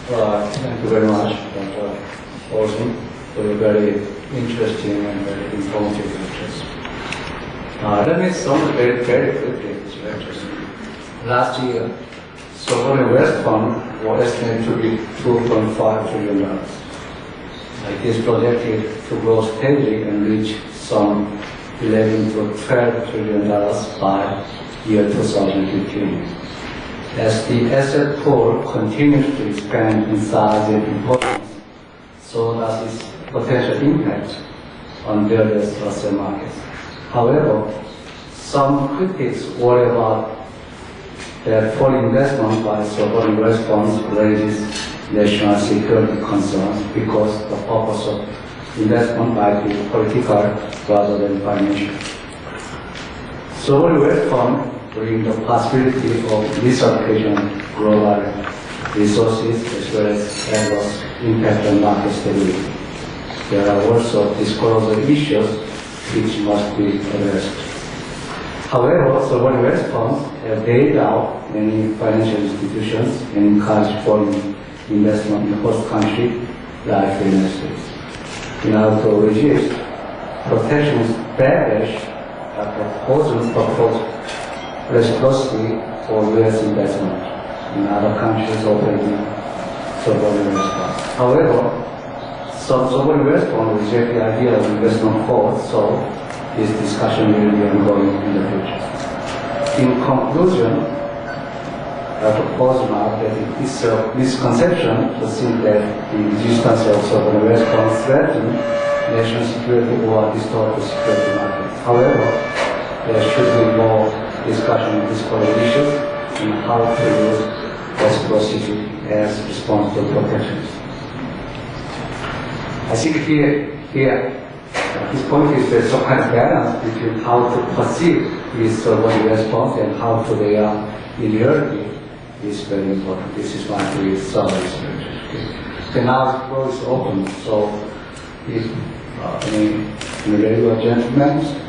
Thank you very much, Dr. Pozen, for your very interesting and very informative lectures. Let me summarize very quickly these lectures. Last year, sovereign wealth fund was estimated to be $2.5 trillion. It is projected to grow steadily and reach some $11 to $12 trillion by year 2015. As the asset pool continues to expand in size and importance, so does its potential impact on various asset markets. However, some critics worry about that foreign investment by sovereign wealth funds raises national security concerns because the purpose of investment might be political rather than financial. Sovereign wealth funds bring the possibility of misallocation of global resources as well as adverse impact on market stability. There are also disclosure issues which must be addressed. However, sovereign wealth funds have bailed out many financial institutions and encouraged foreign investment in host country like the United States. In order to resist protectionist backlash, Pozen proposed reciprocity for U.S. investment in other countries operating sovereign wealth funds. However, some sovereign wealth funds reject the idea of investment fraud, so this discussion will be ongoing in the future. In conclusion, Dr. Pozen argued that it is a misconception to think that the existence of sovereign wealth funds threaten national security or distort the security market. However, there should be more discussion of these issues and how to use reciprocity as response to protections. I think here his point is there's some kind of balance between how to perceive these sovereign response and how to they are in reality is very important. This is why we saw this lecture. Okay, now the floor is open, so if any regular gentlemen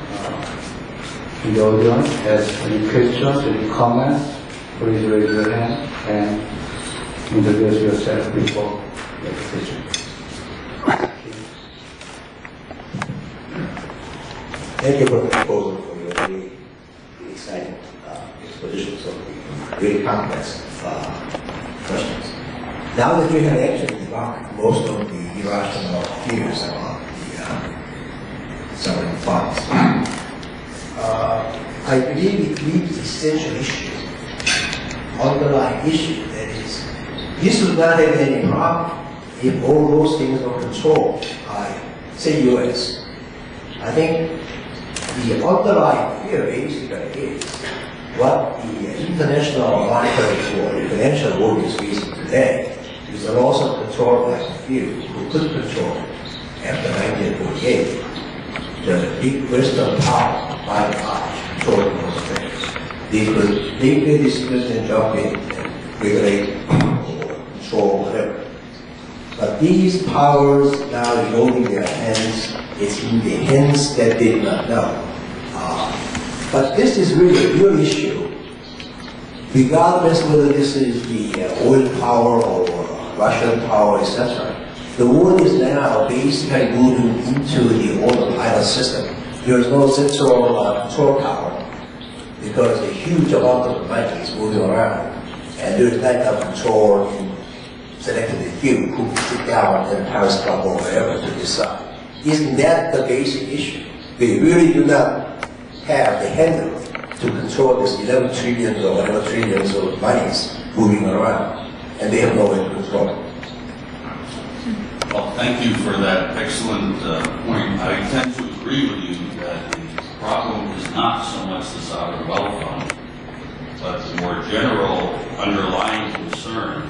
in the audience has any questions, any comments, please raise your hand and introduce yourself before the question. Thank you for the proposal for your really exciting expositions of the really complex questions. Now that you have actually debunked most of the irrational fears about the sovereign funds, I believe it leaves the essential issue, underlying issue, that is, this would not have any problem if all those things were controlled by, say, US. I think the underlying fear basically is what the international monetary or financial world is facing today is a loss of control by the few who could control after 1948. The big Western power, by and large, controlling those things. They could make their decisions and jump in and regulate or control whatever. But these powers now holding their hands, it's in the hands that they do not know. But this is really a real issue, regardless whether this is the oil power or Russian power, etc. The world is now basically moving into the autopilot system. There is no central control tower because a huge amount of money is moving around, and there is lack of control in selecting the few who can sit down in a Paris Club or wherever to decide. Isn't that the basic issue? They really do not have the handle to control this 11 trillion or whatever trillions of monies moving around, and they have no way to control it. Well, thank you for that excellent point. I tend to agree with you that the problem is not so much the sovereign wealth fund, but the more general underlying concern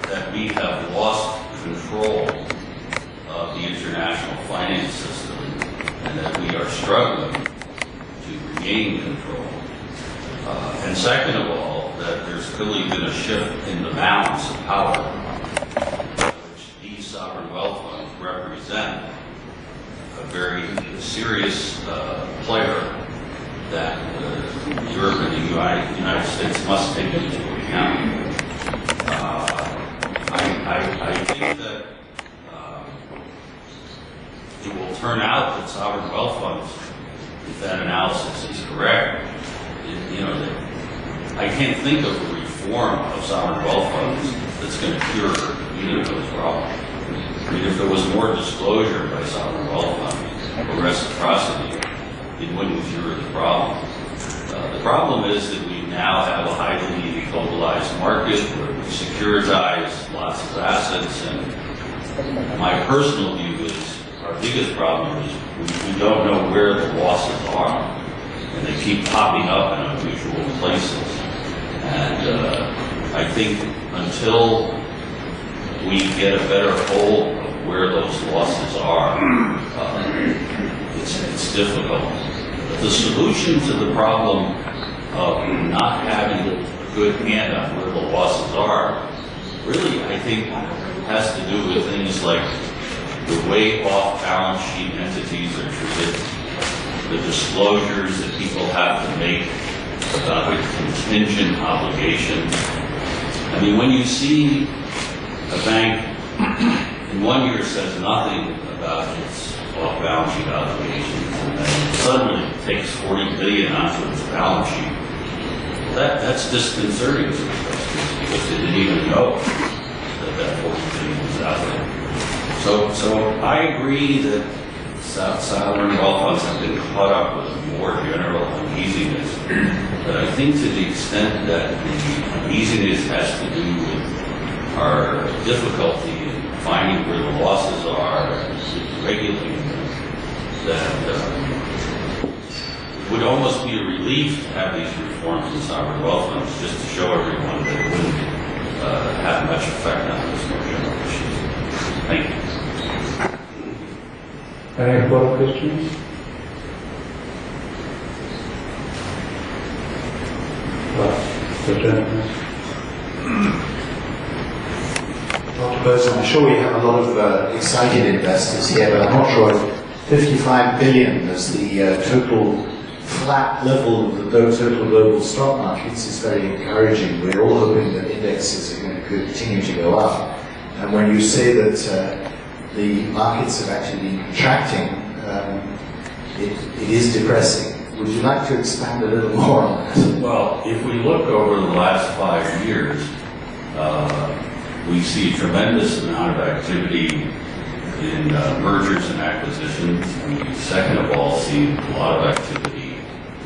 that we have lost control of the international finance system and that we are struggling to regain control. And second of all, that there's clearly been a shift in the balance of power, which these sovereign wealth funds represent a very serious player that Europe and the United States must take into account. sovereign wealth funds, if that analysis is correct, I can't think of a reform of sovereign wealth funds that's going to cure either of those problems. I mean, if there was more disclosure by sovereign wealth funds or reciprocity, it wouldn't cure the problem. The problem is that we now have a highly globalized market where we securitize lots of assets, and my personal view is our biggest problem is we don't know where the losses are, and they keep popping up in unusual places. And I think until we get a better hold of where those losses are, it's difficult. But the solution to the problem of not having a good hand on where the losses are, really, I think, has to do with things like the way off-balance sheet entities are treated, the disclosures that people have to make about the contingent obligations. I mean, when you see a bank in 1 year says nothing about its off-balance sheet obligations, and then suddenly takes $40 billion onto its balance sheet, that's disconcerting to investors because they didn't even know that $40 billion was out there. So I agree that sovereign wealth funds have been caught up with a more general uneasiness. But I think to the extent that the uneasiness has to do with our difficulty in finding where the losses are and regulating them, that it would almost be a relief to have these reforms in sovereign wealth funds just to show everyone that it wouldn't have much effect on those more general issues. Thank you. Any further questions? The gentleman. Dr. Pozen, I'm sure we have a lot of excited investors here, but I'm not sure if 55 billion as the total flat level of the total global stock markets is very encouraging. We're all hoping that indexes are going to continue to go up. And when you say that the markets have actually been contracting, it is depressing. Would you like to expand a little more on that? Well, if we look over the last 5 years, we see a tremendous amount of activity in mergers and acquisitions. We, second of all, see a lot of activity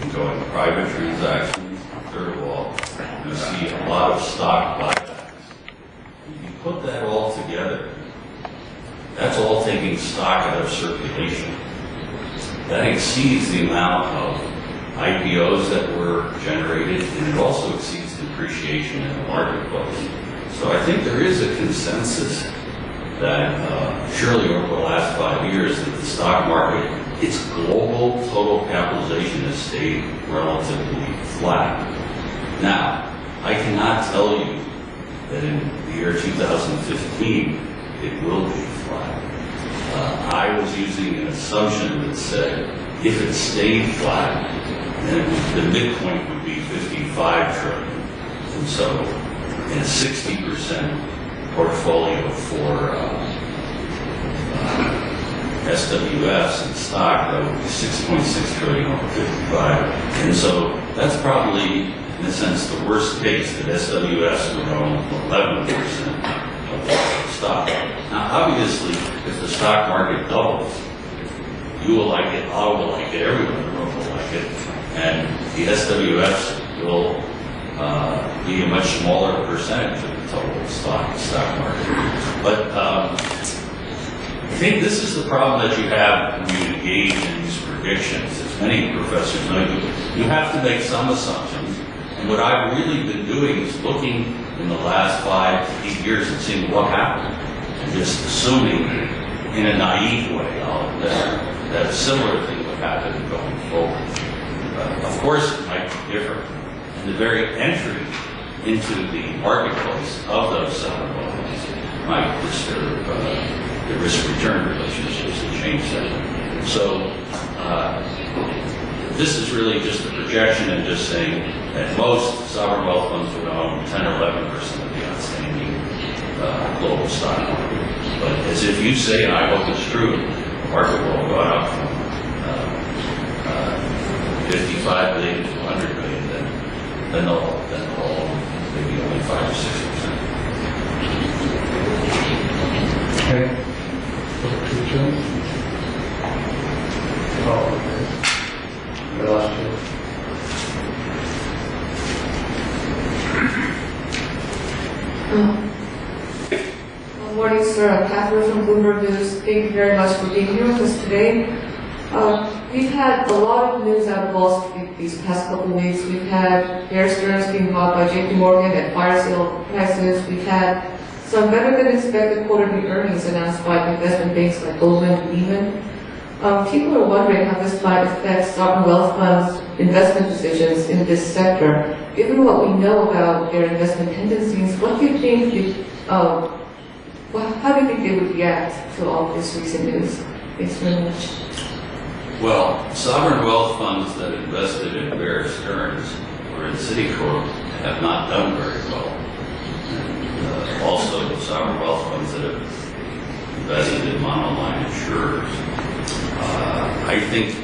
in going private transactions. Third of all, we see a lot of stock buybacks. When you put that all together, that's all taking stock out of circulation. That exceeds the amount of IPOs that were generated, and it also exceeds depreciation in the marketplace. So I think there is a consensus that surely over the last 5 years that the stock market, its global total capitalization has stayed relatively flat. Now, I cannot tell you that in the year 2015 it will be flat. I was using an assumption that said if it stayed flat, then the midpoint would be 55 trillion. And so in a 60% portfolio for SWS and stock, that would be 6.6 trillion over 55. And so that's probably, in a sense, the worst case, that SWS would own 11% of the stock. Now, obviously, if the stock market doubles, you will like it, I will like it, everyone in the room will like it, and the SWS will be a much smaller percentage of the total stock market. But I think this is the problem that you have when you engage in these predictions. As many professors know, you have to make some assumptions. And what I've really been doing is looking in the last 5 to 8 years and seeing what happened, and just assuming in a naive way that a similar thing would happen going forward. Of course, it might be different. And the very entry into the marketplace of those sovereign wealth funds might disturb the risk-return relationships and change that. So this is really just a projection and just saying that most sovereign wealth funds would own 10 or 11% of the outstanding global stock market. But as if you say, and I hope it's true, the market will go up from 75 million to 100 million, then they'll all maybe only 5 to 6%. Okay. Oh, okay. The last two. Good morning, sir. Catherine from Bloomberg News. Thank you very much for being here with us today. We've had a lot of news out of Wall Street these past couple of weeks. We've had Bear Stearns being bought by JP Morgan at fire sale prices. We've had some better than expected quarterly earnings announced by investment banks like Goldman and Lehman. People are wondering how this might affect sovereign wealth funds' investment decisions in this sector. Given what we know about their investment tendencies, what do you think? How do you think they would react to all this recent news? Thanks very much. Well, sovereign wealth funds that invested in Bear Stearns or in Citicorp have not done very well. And also, the sovereign wealth funds that have invested in monoline insurers. I think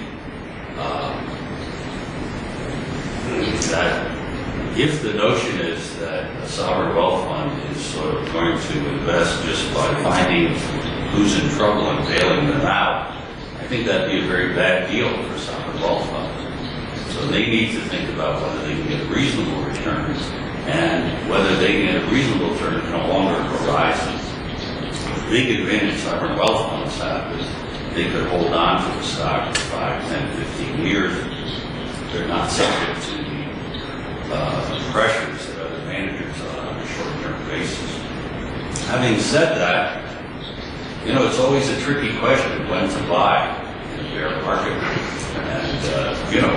that if the notion is that a sovereign wealth fund is sort of going to invest just by finding who's in trouble and bailing them out, I think that'd be a very bad deal for sovereign wealth funds. So they need to think about whether they can get reasonable returns and whether they can get a reasonable return in a longer horizon. The big advantage sovereign wealth funds have is they could hold on to the stock for 5, 10, 15 years. They're not subject to the pressures that other managers are on a short-term basis. Having said that, you know, it's always a tricky question when to buy in a bear market. And, you know,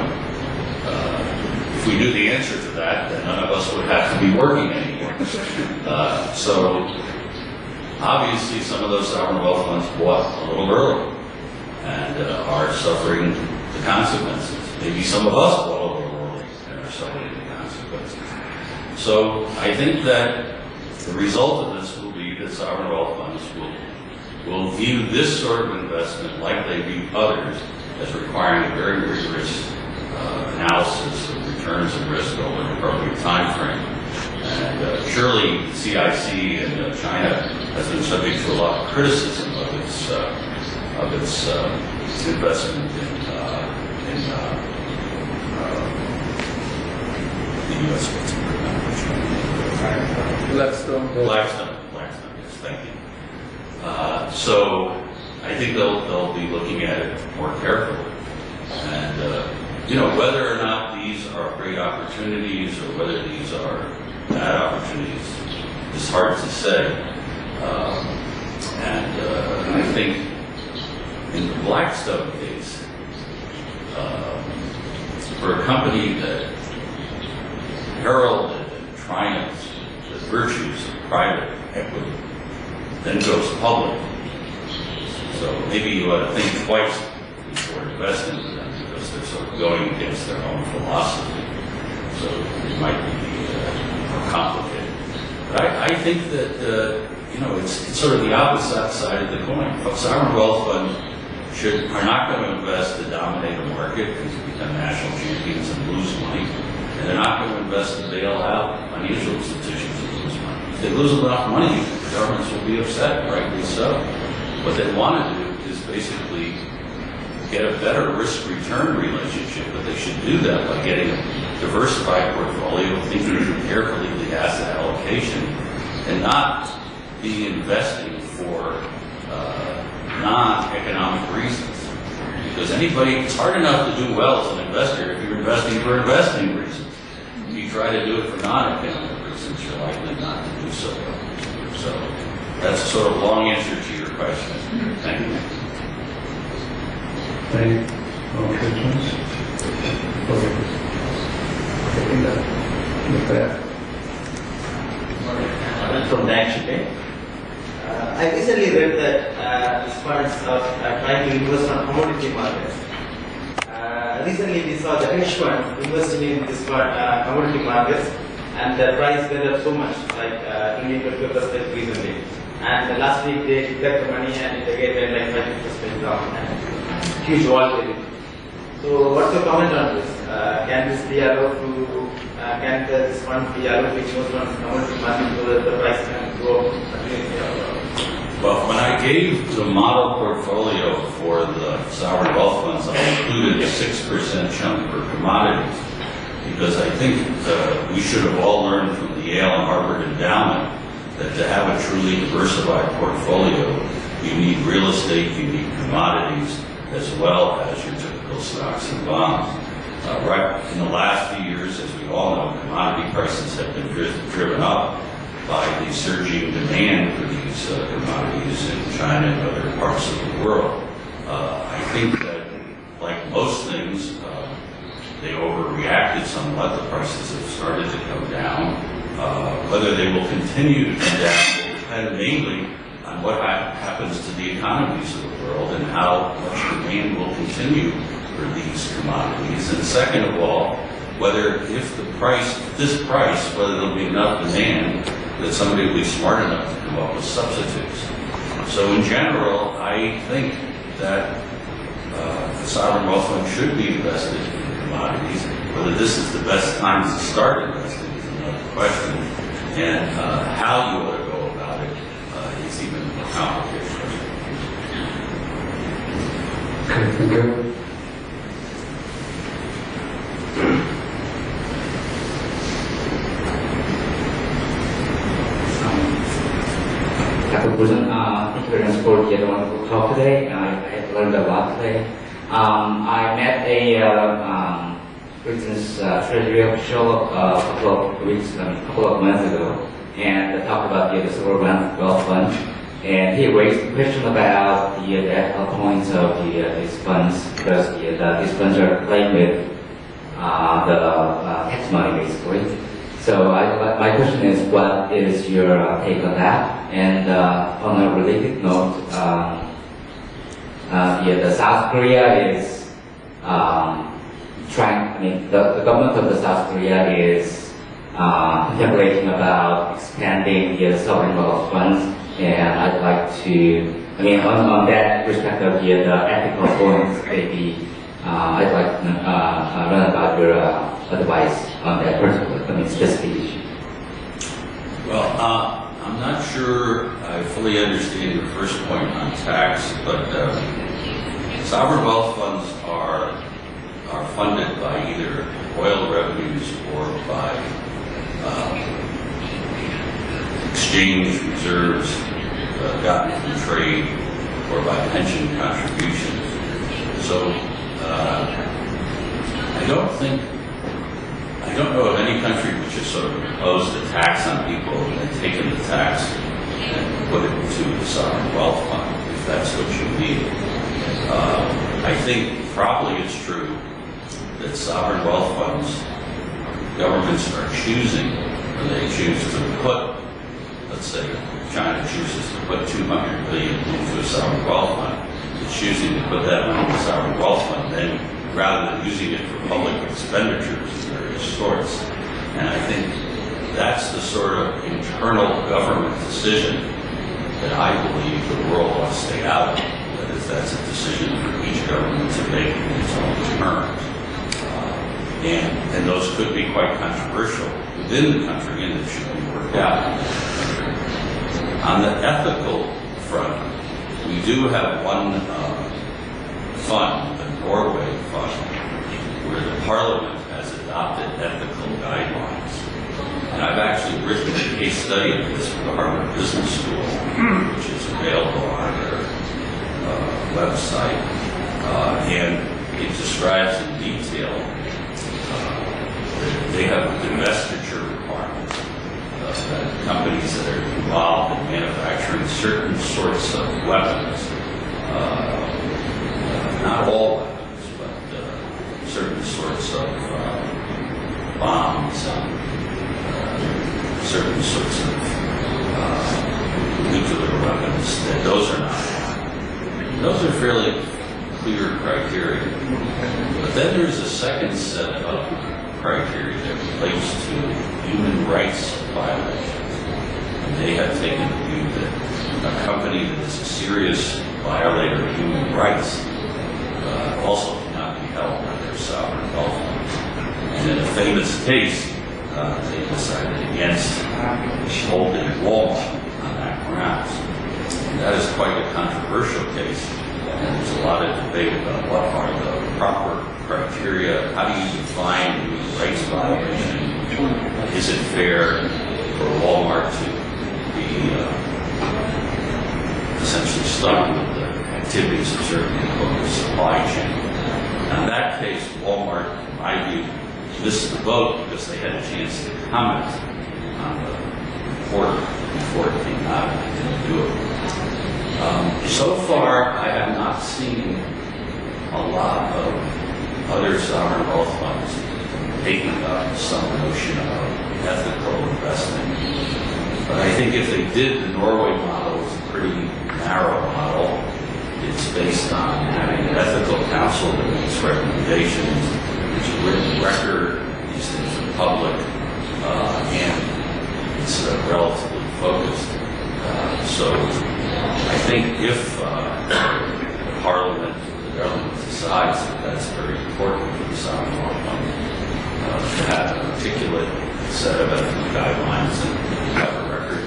if we knew the answer to that, then none of us would have to be working anymore. So, obviously, some of those sovereign wealth funds bought a little early and are suffering the consequences. Maybe some of us bought a little early and are suffering the consequences. So, I think that the result of this will be that sovereign wealth funds will view this sort of investment like they view others as requiring a very rigorous analysis of returns and risk over an appropriate time frame. And surely CIC in China has been subject to a lot of criticism of its investment in the U.S. Blackstone, yes, thank you. So I think they'll be looking at it more carefully. And, you know, whether or not these are great opportunities or whether these are bad opportunities is hard to say. And I think in the Blackstone case, for a company that heralded and triumphs the virtues of private equity, then goes public. So maybe you ought to think twice before investing in them because they're sort of going against their own philosophy. So it might be more complicated. But I think that, you know, it's sort of the opposite side of the coin. Sovereign wealth funds are not going to invest to dominate a market and to become national champions and lose money. And they're not going to invest to bail out financial institutions and lose money. If they lose enough money, governments will be upset, rightly so. What they want to do is basically get a better risk-return relationship, but they should do that by getting a diversified portfolio, thinking carefully the asset allocation, and not be investing for non-economic reasons. Because it's hard enough to do well as an investor if you're investing for investing reasons. If you try to do it for non-economic reasons, you're likely not to do so well. So that's a sort of long answer to your question. Thank you. Any more questions? From Dang I recently read that these funds are trying to invest on commodity markets. Recently we saw the hedge fund investing in this commodity markets and the price went up so much, like 20-25% recently. And last week they got the money and it again went like 20% down and huge volatility. So what's your comment on this? can this be allowed to, can this fund be allowed to invest on commodity market so that the price can go up continuously? Well, when I gave the model portfolio for the sovereign wealth funds, I included a 6% chunk for commodities, because I think we should have all learned from the Yale and Harvard endowment that to have a truly diversified portfolio, you need real estate, you need commodities, as well as your typical stocks and bonds. Right in the last few years, as we all know, commodity prices have been driven up by the surging demand for these commodities in China and other parts of the world. I think that, like most things, they overreacted somewhat. The prices have started to come down. Whether they will continue to come down will depend mainly on what happens to the economies of the world and how much demand will continue for these commodities. And second of all, whether if this price, whether there'll be enough demand that somebody will be smart enough to come up with substitutes. So in general, I think that the sovereign wealth fund should be invested in commodities. Whether this is the best time to start investing is another question. And how you ought to go about it is even more complicated. Okay, thank you. Dr. Pozen, thank you very much for the wonderful talk today. I have learned a lot today. I met a Britain's Treasury official a couple of months ago, and talked about the sovereign wealth fund. And he raised the question about the ethical points of these funds, because these funds are playing with the tax money, basically. So my question is, what is your take on that? And on a related note, the South Korea is the government of the South Korea is contemplating about expanding the sovereign wealth funds, and I'd like to, on that respect of the ethical points, maybe I'd like to learn about your advice on that particular, specific issue. Well, I'm not sure I fully understand your first point on tax, but sovereign wealth funds are funded by either oil revenues or by exchange reserves gotten from trade or by pension contributions. So I don't know of any country which has sort of imposed a tax on people and then taken the tax and put it into the sovereign wealth fund, if that's what you mean. I think probably it's true that sovereign wealth funds, governments are choosing, when they choose to put, let's say China chooses to put $200 billion into a sovereign wealth fund, it's choosing to put that money in the sovereign wealth fund, then rather than using it for public expenditures of various sorts. And I think that's the sort of internal government decision that I believe the world ought to stay out of. That is, that's a decision for each government to make in its own terms. And those could be quite controversial within the country, and it should be worked out in the country. On the ethical front, we do have one fund, the Norway Fund, where the Parliament has adopted ethical guidelines. And I've actually written a case study of this for the Harvard Business School, which is available on their website. And it describes in detail that they have divestiture requirements that companies that are involved in manufacturing certain sorts of weapons, not all weapons, but certain sorts of bombs and certain sorts of nuclear weapons, that those are not. Those are fairly clear criteria. But then there's a second set of criteria that relates to human rights violations. And they have taken the view that a company that is a serious violator of human rights also cannot be held by their sovereign wealth funds. in a famous case, they decided against holding Walmart on that grounds. And that is quite a controversial case, and there's a lot of debate about what are the proper criteria. How do you define human rights violation? Is it fair for Walmart to be essentially stuck with the activities of certain people in the supply chain? Now, in that case, Walmart, in my view, missed the boat because they had a chance to comment on the report before it came out and they didn't do it. So far, I have not seen a lot of other sovereign wealth funds taking up some notion of ethical investing. But I think if they did, the Norway model is a pretty narrow model. It's based on having an ethical council that makes recommendations. There's a written record. These things are public, and it's relatively focused. So I think if the Parliament, the government decides that that's very important for the sovereign wealth fund to have an articulate set of ethical guidelines and have a record,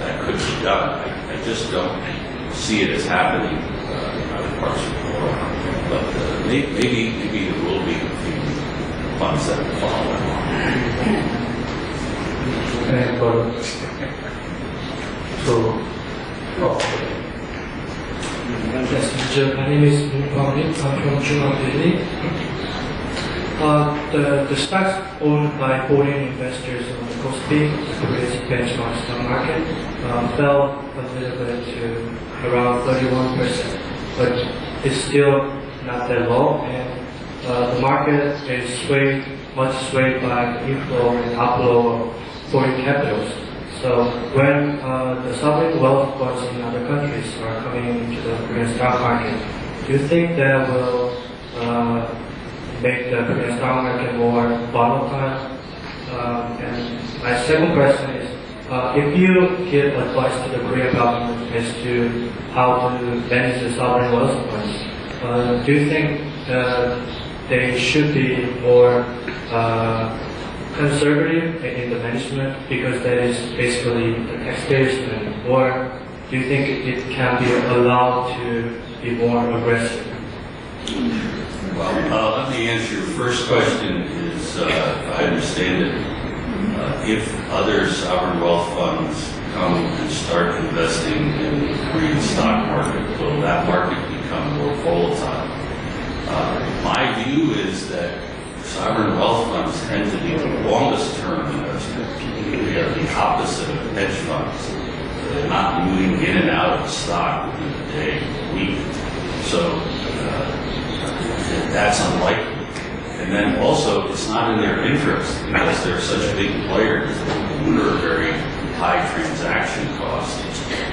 that could be done. I just don't see it as happening in other parts of the world. But maybe there will be a few funds that will follow along. Yes, Mr. My name is Moon Kwang Lim. I'm from Chunghwa, Delhi. The stocks owned by foreign investors on the Kospi, the Korea's benchmark stock market, fell a little bit to around 31%, but it's still not that low, and the market is much swayed by the inflow and outflow of foreign capitals. So when the sovereign wealth funds in other countries are coming into the Korean stock market, do you think that will make the Korean stock market more volatile? And my second question is, if you give advice to the Korean government as to how to manage the sovereign wealth funds, do you think they should be more conservative in the management because that is basically the taxpayers' money, or do you think it can be allowed to be more aggressive? Well, let me answer your first question is, if I understand it, if other sovereign wealth funds come and start investing in the Korean stock market, will that market become more volatile? My view is that sovereign wealth funds tend to be the longest term investors. They are the opposite of hedge funds. They're not moving in and out of the stock within a day, a week. So that's unlikely. And then also, it's not in their interest because they're such big players that incur very high transaction costs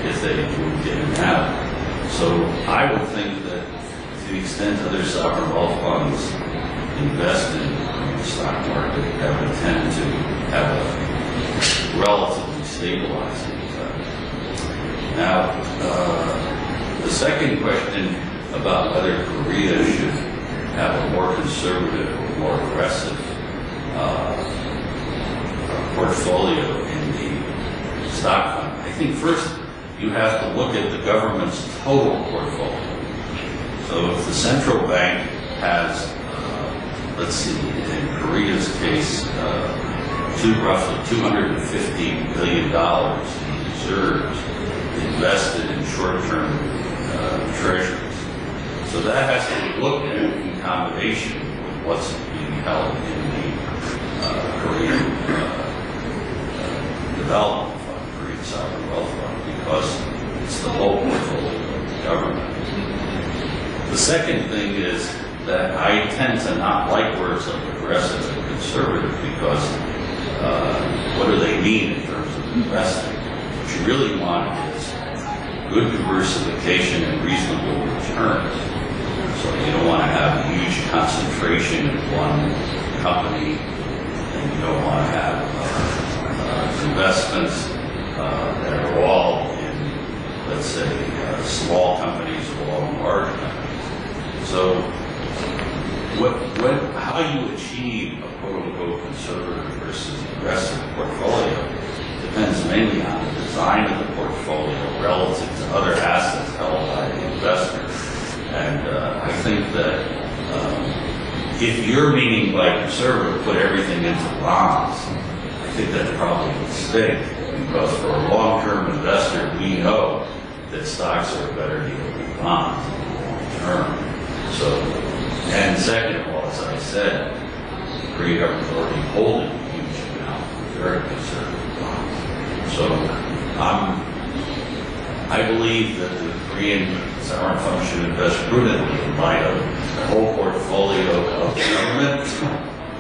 if they move in and out. So I would think that to the extent other sovereign wealth funds invest in the stock market, that would tend to have a relatively stabilizing effect. Now, the second question about whether Korea should have a more conservative or more aggressive portfolio in the stock fund. I think first you have to look at the government's total portfolio. So if the central bank has, let's see, in Korea's case, roughly $250 billion in reserves invested in short-term treasuries. So that has to be looked at in combination with what's being held in the Korean Development Fund, Korean Sovereign Wealth Fund, because it's the whole portfolio of the government. The second thing is that I tend to not like words like aggressive and conservative because what do they mean in terms of investing? What you really want is good diversification and reasonable returns. So you don't want to have a huge concentration in one company, and you don't want to have investments that are all in, let's say, small companies or all large companies. So how you achieve a quote mainly on the design of the portfolio relative to other assets held by the investor. And I think that if you're meaning by conservative, put everything into bonds, I think that's probably a mistake. Because for a long-term investor, we know that stocks are a better deal than bonds long term. So, and second of all, as I said, the Korean government is already holding a huge amount of very conservative bonds. So, I believe that the Korean sovereign fund should invest prudently in light of the whole portfolio of government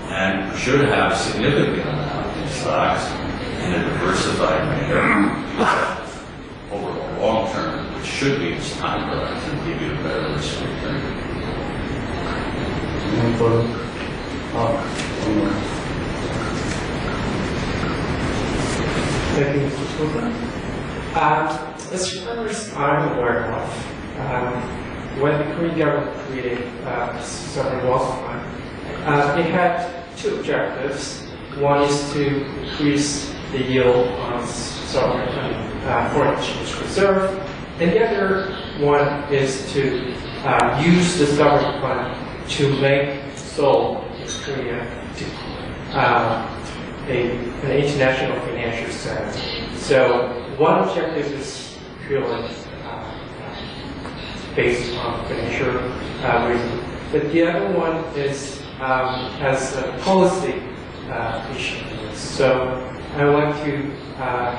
and should have a significant amount in stocks in a diversified manner over the long term, which should be its time horizon and give you a better risk return. Thank you, Mr. Pozen. As far as I'm aware of, when the Korean government created sovereign wealth fund, it had two objectives. One is to increase the yield on sovereign foreign exchange reserve, and the other one is to use the sovereign fund to make Seoul in Korea an international financial center. So one objective is purely based on financial reason, but the other one is as a policy issue. So I would like to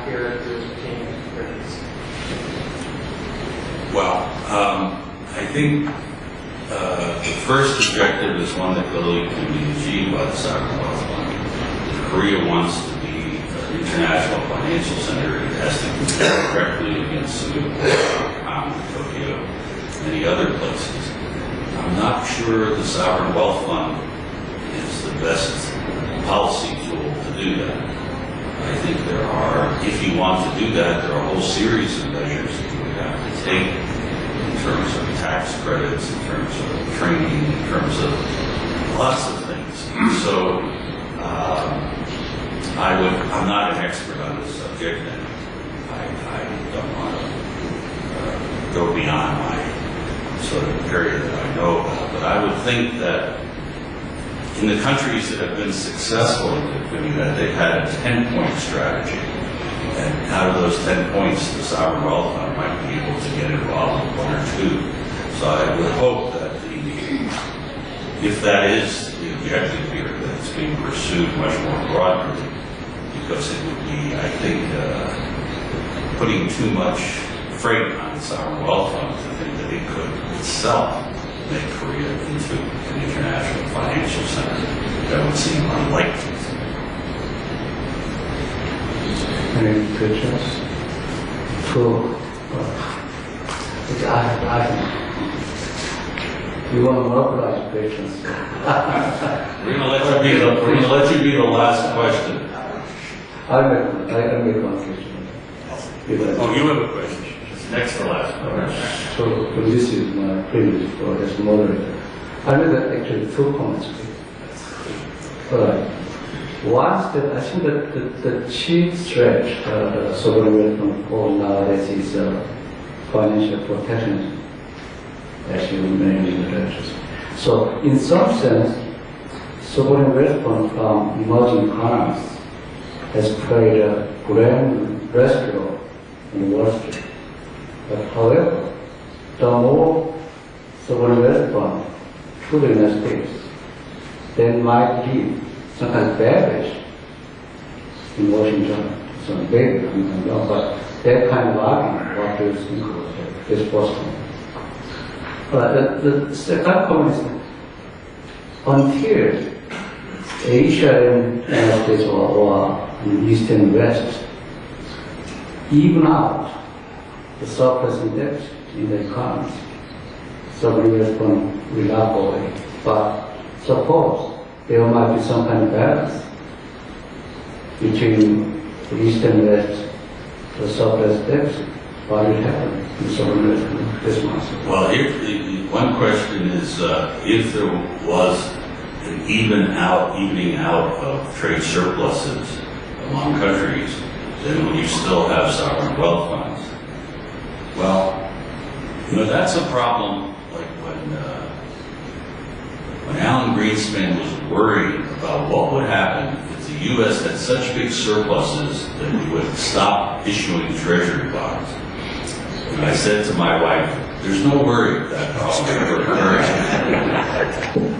hear your opinion for this. Well, I think the first objective is one that clearly can be achieved by the sovereign wealth fund. If Korea wants to be an international financial center, it has to compete directly against Singapore, Hong Kong, Tokyo, and many other places. I'm not sure the sovereign wealth fund is the best policy tool to do that. I think there are, if you want to do that, there are a whole series of measures that you would have to take in terms of tax credits, in terms of training, in terms of lots of things. So I'm not an expert on this subject, and I don't want to go beyond my sort of area that I know about. But I would think that in the countries that have been successful in doing that, they've had a 10-point strategy. And out of those 10 points, the sovereign wealth fund might be able to get involved in one or two. So I would hope that if that is the objective here, that it's being pursued much more broadly, because it would be, I think, putting too much freight on the sovereign wealth fund to think that it could itself make Korea into an international financial center. That would seem unlikely. Any questions? You want to monopolize questions? We're going to let you be the last question. I'll make one question. Oh, you have a question. Next to last. So this is my privilege for as moderator. I made actually two comments. One is that I think that the chief threat the sovereign wealth fund for nowadays is financial protectionism, as you mentioned in the lectures. So in some sense, sovereign wealth fund from emerging economies has played a grand rescue in Wall Street. But however, the more sovereign wealth fund to the United States, then might give some kind of backlash in Washington, some big, but that kind of argument, what do you think is possible? The second comment is until Asia and United States or East and West even out the surplus index in the economy, sovereign wealth fund will not go away. But suppose there might be some kind of balance between the East and West, the surplus deficit. What will happen in sovereign wealth fund this month? Well, here, one question is if there was an evening out of trade surpluses among countries, than when you still have sovereign wealth funds. Well, that's a problem. Like when Alan Greenspan was worried about what would happen if the U.S. had such big surpluses that we would stop issuing treasury bonds. And I said to my wife, there's no worry if that problem ever occurs.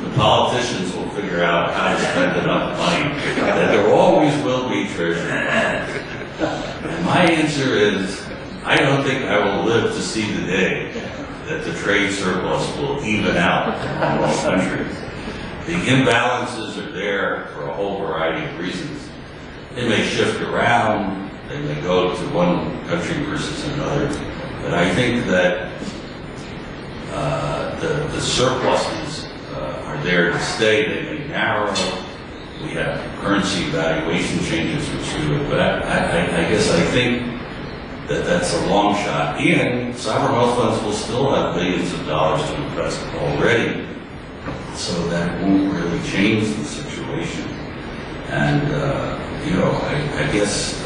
The politicians will figure out how to spend enough money that there always will be treasury bonds. And my answer is, I don't think I will live to see the day that the trade surplus will even out in all countries. The imbalances are there for a whole variety of reasons. They may shift around, they may go to one country versus another, but I think that the surpluses are there to stay. They may narrow. We have currency valuation changes which do it, but I guess I think that that's a long shot. And sovereign wealth funds will still have billions of dollars to invest already, so that won't really change the situation. And I guess.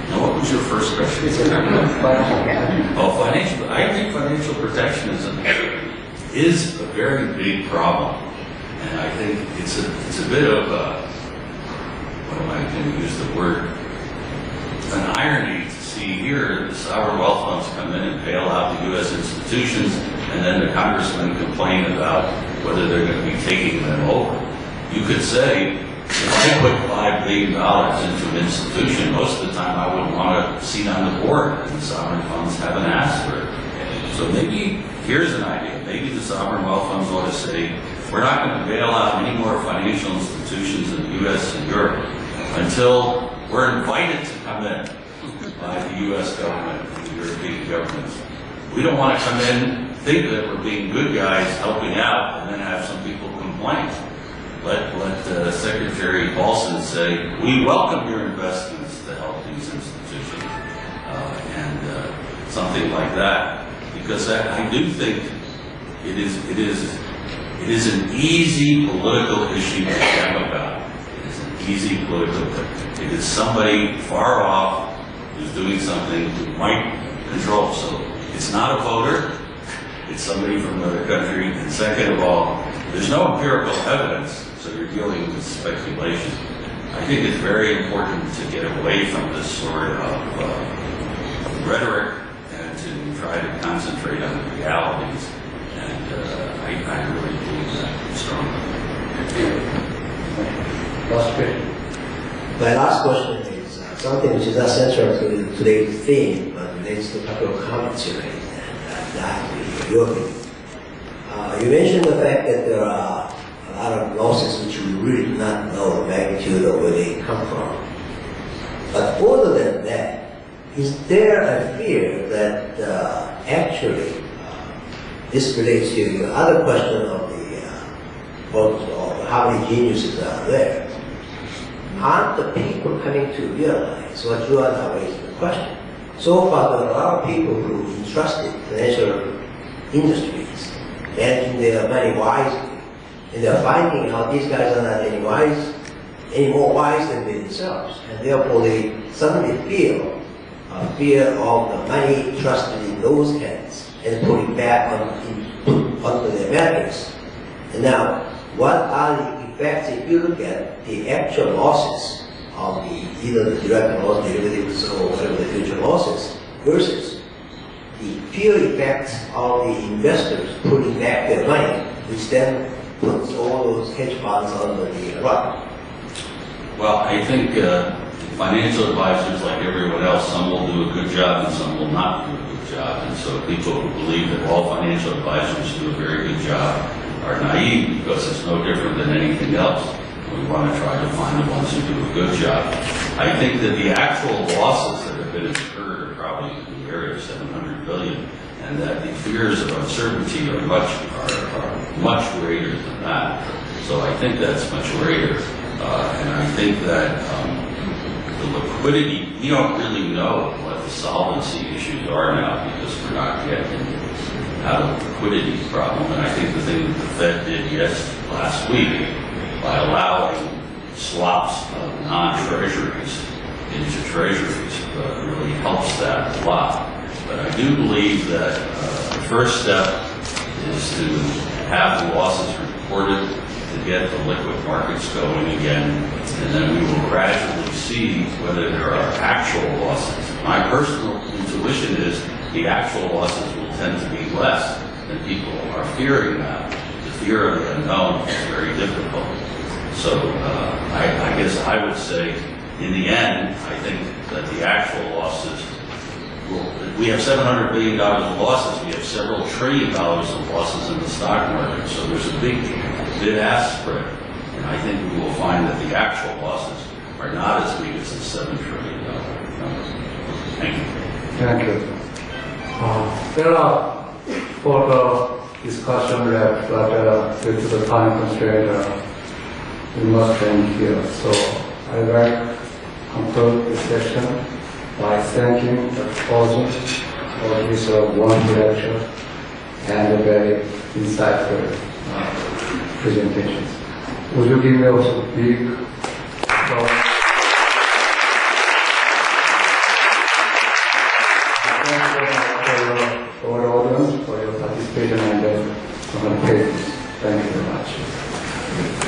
What was your first question? Oh, financial. I think financial protectionism is a very big problem, and I think it's a bit of what am I going to use the word? An irony to see here the sovereign wealth funds come in and bail out the U.S. institutions, and then the congressmen complain about whether they're going to be taking them over. You could say, if I put $5 billion into an institution, most of the time I wouldn't want a seat on the board, and the sovereign funds haven't asked for it. So maybe, here's an idea, maybe the sovereign wealth funds ought to say, we're not going to bail out any more financial institutions in the U.S. and Europe until we're invited to come in by the U.S. government and the European governments. We don't want to come in, think that we're being good guys helping out, and then have some people complain. Let Secretary Pozen say, we welcome your investments to help these institutions, and something like that. Because I do think it is an easy political issue to talk about. It is an easy political. It is somebody far off who's doing something who might control. So it's not a voter. It's somebody from another country. And second of all, there's no empirical evidence. So you're dealing with speculation. I think it's very important to get away from this sort of rhetoric and to try to concentrate on the realities. And I really believe that strongly. Last question. My last question is something which is not central to today's theme, but relates to a couple of comments you made, and that is your opinion. You mentioned the fact that there are a lot of losses which we really do not know the magnitude of where they come from. But other than that, is there a fear that actually this relates to your other question of the of how many geniuses are there? Aren't the people coming to realize what you are now raising the question? So far, there are a lot of people who entrusted financial industries managing their money wisely. And they're finding out these guys are not any more wise than they themselves. And therefore they suddenly feel fear of the money trusted in those hands and putting back onto their matters. And now, what are the effects if you look at the actual losses of either the direct loss, derivatives, or whatever the future losses, versus the fear effects of the investors putting back their money, which then puts all those hedge funds under the rug? Well, I think financial advisors, like everyone else, some will do a good job and some will not do a good job. And so people who believe that all financial advisors do a very good job are naive, because it's no different than anything else. We want to try to find the ones who do a good job. I think that the actual losses that have been incurred are probably in the area of $700 billion, and that the fears of uncertainty are much greater than that. So I think that's much greater, and I think that the liquidity, we don't really know what the solvency issues are now, because we're not getting out of the liquidity problem. And I think the thing that the Fed did last week by allowing swaps of non-treasuries into treasuries really helps that a lot. But I do believe that the first step is to have the losses reported, to get the liquid markets going again, and then we will gradually see whether there are actual losses. My personal intuition is the actual losses will tend to be less than people are fearing now. The fear of the unknown is very difficult. So I guess I would say, in the end, I think that the actual losses we have $700 billion of losses. We have several $1 trillion of losses in the stock market. So there's a big bid-ask spread. And I think we will find that the actual losses are not as big as the $7 trillion number. Thank you. Thank you. There are further discussion left, but due to the time constraint, we must end here. So I would like to conclude this session by thanking the Pozen for his wonderful lecture and very insightful presentations. Would you give me also a big applause? Thank you very much for your audience, for your participation and for your patience. Thank you very much.